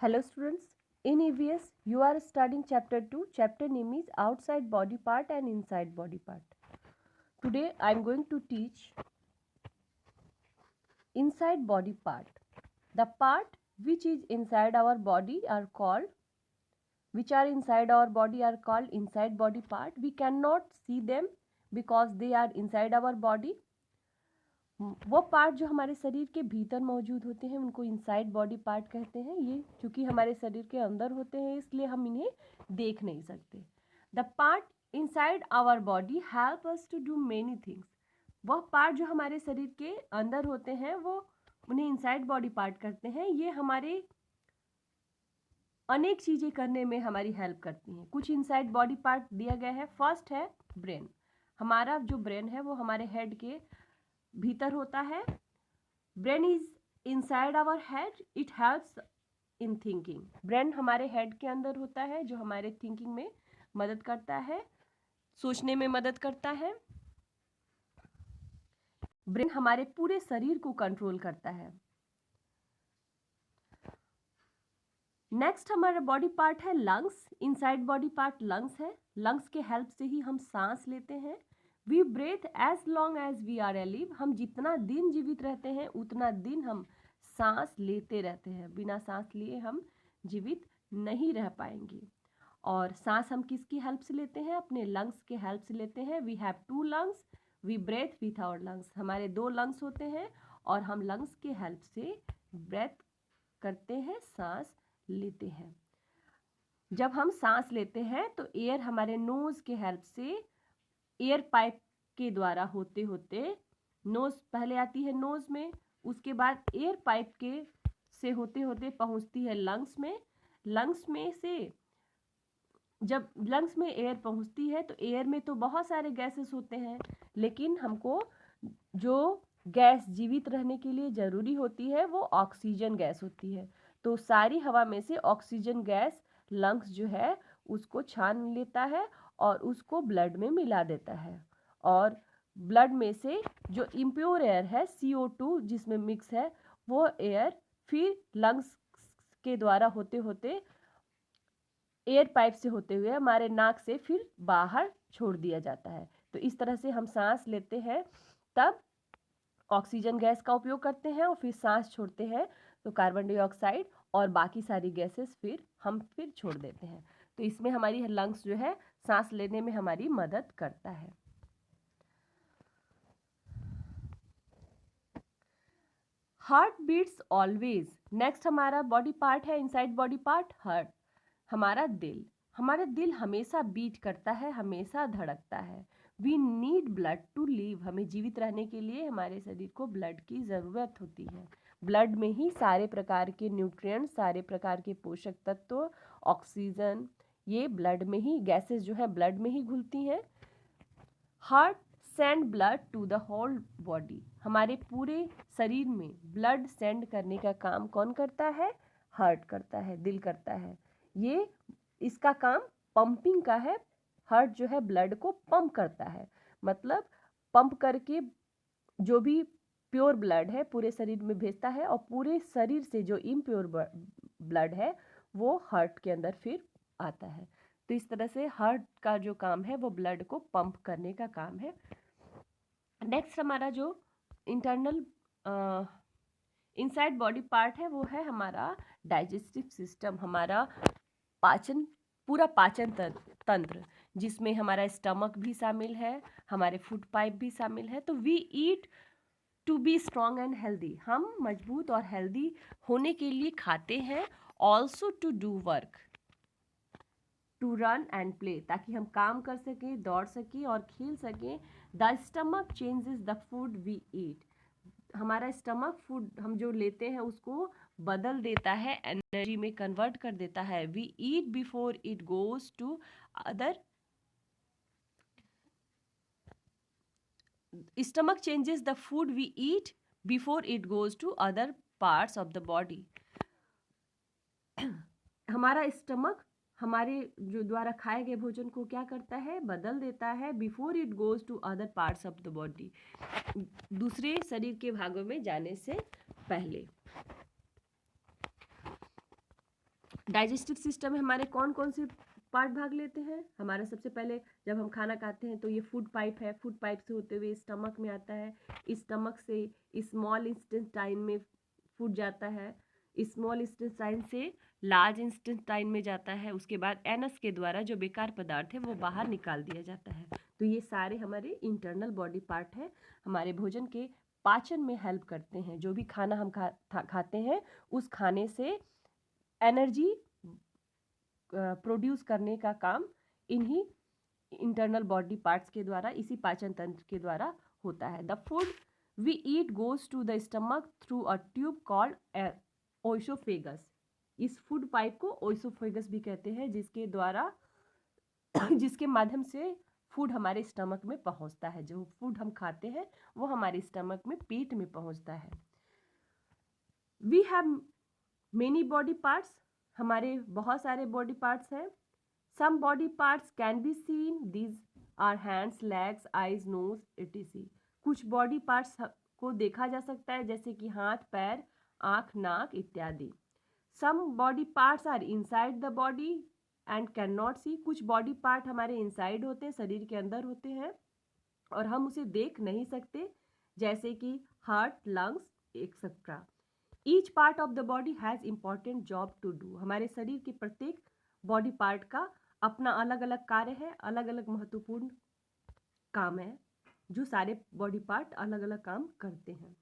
Hello students, in EVS you are studying chapter 2. Chapter name is outside body part and inside body part. Today I am going to teach inside body part. The part which is inside our body are called inside body part. We cannot see them because they are inside our body. वो part जो हमारे शरीर के भीतर मौजूद होते हैं उनको इनसाइड बॉडी पार्ट कहते हैं। ये चूँकि हमारे शरीर के अंदर होते हैं इसलिए हम इन्हें देख नहीं सकते। The part inside our body help us to do many things. वह पार्ट जो हमारे शरीर के अंदर होते हैं वो उन्हें इनसाइड बॉडी पार्ट करते हैं। ये हमारे अनेक चीज़ें करने में हमारी हेल्प करती हैं। कुछ इनसाइड बॉडी पार्ट दिया गया है। फर्स्ट है ब्रेन। हमारा जो ब्रेन है वो हमारे हेड के भीतर होता है। Brain is inside our head, it helps in thinking. Brain हमारे हेड के अंदर होता है जो हमारे थिंकिंग में मदद करता है, सोचने में मदद करता है। ब्रेन हमारे पूरे शरीर को कंट्रोल करता है। नेक्स्ट हमारा बॉडी पार्ट है lungs. Inside body part lungs है। लंग्स के हेल्प से ही हम सांस लेते हैं। We breathe as long as we are alive. हम जितना दिन जीवित रहते हैं उतना दिन हम सांस लेते रहते हैं। बिना सांस लिए हम जीवित नहीं रह पाएंगे। और सांस हम किसकी हेल्प से लेते हैं? अपने लंग्स के हेल्प से लेते हैं। We have 2 lungs, we breathe with our lungs. हमारे 2 लंग्स होते हैं और हम लंग्स के हेल्प से ब्रेथ करते हैं, सांस लेते हैं। जब हम सांस लेते हैं तो एयर हमारे नोज के हेल्प से एयर पाइप के द्वारा होते होते नोज पहले आती है नोज में, उसके बाद एयर पाइप के से होते होते पहुंचती है लंग्स में। लंग्स में से जब लंग्स में एयर पहुंचती है तो एयर में तो बहुत सारे गैसेस होते हैं, लेकिन हमको जो गैस जीवित रहने के लिए ज़रूरी होती है वो ऑक्सीजन गैस होती है। तो सारी हवा में से ऑक्सीजन गैस लंग्स जो है उसको छान लेता है और उसको ब्लड में मिला देता है। और ब्लड में से जो इम्प्योर एयर है CO2 जिसमें मिक्स है वो एयर फिर लंग्स के द्वारा होते होते एयर पाइप से होते हुए हमारे नाक से फिर बाहर छोड़ दिया जाता है। तो इस तरह से हम सांस लेते हैं, तब ऑक्सीजन गैस का उपयोग करते हैं और फिर सांस छोड़ते हैं तो कार्बन डाइऑक्साइड और बाकी सारी गैसेस हम फिर छोड़ देते हैं। तो इसमें हमारी लंग्स जो है सांस लेने में हमारी मदद करता है। Heart beats always. नेक्स्ट हमारा बॉडी पार्ट है इनसाइड बॉडी पार्ट हार्ट। हमारा दिल हमेशा बीट करता है, हमेशा धड़कता है। We need blood to live. हमें जीवित रहने के लिए हमारे शरीर को ब्लड की ज़रूरत होती है। ब्लड में ही सारे प्रकार के न्यूट्रिएंट्स, सारे प्रकार के पोषक तत्व, ऑक्सीजन, ये ब्लड में ही गैसेस जो है ब्लड में ही घुलती हैं। Heart send blood to the whole body. हमारे पूरे शरीर में ब्लड सेंड करने का काम कौन करता है? हार्ट करता है, दिल करता है। ये इसका काम पंपिंग का है। हार्ट जो है ब्लड को पंप करता है, मतलब पंप करके जो भी प्योर ब्लड है पूरे शरीर में भेजता है और पूरे शरीर से जो इम्प्योर ब्लड है वो हार्ट के अंदर फिर आता है। तो इस तरह से हार्ट का जो काम है वो ब्लड को पंप करने का काम है। नेक्स्ट हमारा जो इंटरनल इनसाइड बॉडी पार्ट है वो है हमारा डाइजेस्टिव सिस्टम। हमारा पूरा पाचन तंत्र, जिसमें हमारा स्टमक भी शामिल है, हमारे फूड पाइप भी शामिल है। तो we eat to be strong and healthy. हम मजबूत और हेल्दी होने के लिए खाते हैं। Also to do work, to run and play, ताकि हम काम कर सकें, दौड़ सकें और खेल सकें। The stomach changes the food we eat. हमारा स्टमक फूड हम जो लेते हैं उसको बदल देता है, एनर्जी में कन्वर्ट कर देता है। We eat before it goes to other stomach changes the food we eat before it goes to other parts of the body. हमारा स्टमक हमारे जो द्वारा खाए गए भोजन को क्या करता है? बदल देता है before it goes to other parts of the body, दूसरे शरीर के भागों में जाने से पहले। डाइजेस्टिव सिस्टम में हमारे कौन कौन से पार्ट भाग लेते हैं? हमारा सबसे पहले जब हम खाना खाते हैं तो ये फूड पाइप है, फूड पाइप से होते हुए स्टमक में आता है, स्टमक से स्मॉल इंटेस्टाइन में फूड जाता है, स्मॉल इंटेस्टाइन से लार्ज इंटेस्टाइन में जाता है, उसके बाद एनस के द्वारा जो बेकार पदार्थ है वो बाहर निकाल दिया जाता है। तो ये सारे हमारे इंटरनल बॉडी पार्ट हैं, हमारे भोजन के पाचन में हेल्प करते हैं। जो भी खाना हम खाते हैं उस खाने से एनर्जी प्रोड्यूस करने का काम इन्हीं इंटरनल बॉडी पार्ट्स के द्वारा, इसी पाचन तंत्र के द्वारा होता है। The food we eat goes to the stomach through a tube called oesophagus. इस फूड पाइप को ओइसोफेगस भी कहते हैं, जिसके द्वारा जिसके माध्यम से फूड हमारे स्टमक में पहुंचता है। जो फूड हम खाते हैं वो हमारे स्टमक में, पेट में पहुंचता है। We have many body parts, हमारे बहुत सारे बॉडी पार्ट्स हैं। Some body parts can be seen, these are hands, legs, eyes, nose, etc। कुछ बॉडी पार्ट्स को देखा जा सकता है, जैसे कि हाथ, पैर, आँख, नाक इत्यादि। Some body parts are inside the body and can not see. कुछ बॉडी पार्ट हमारे इनसाइड होते हैं, शरीर के अंदर होते हैं और हम उसे देख नहीं सकते, जैसे कि heart, lungs etcetera. Each part of the body has important job to do. हमारे शरीर के प्रत्येक बॉडी पार्ट का अपना अलग अलग कार्य है, अलग अलग महत्वपूर्ण काम है, जो सारे बॉडी पार्ट अलग अलग काम करते हैं।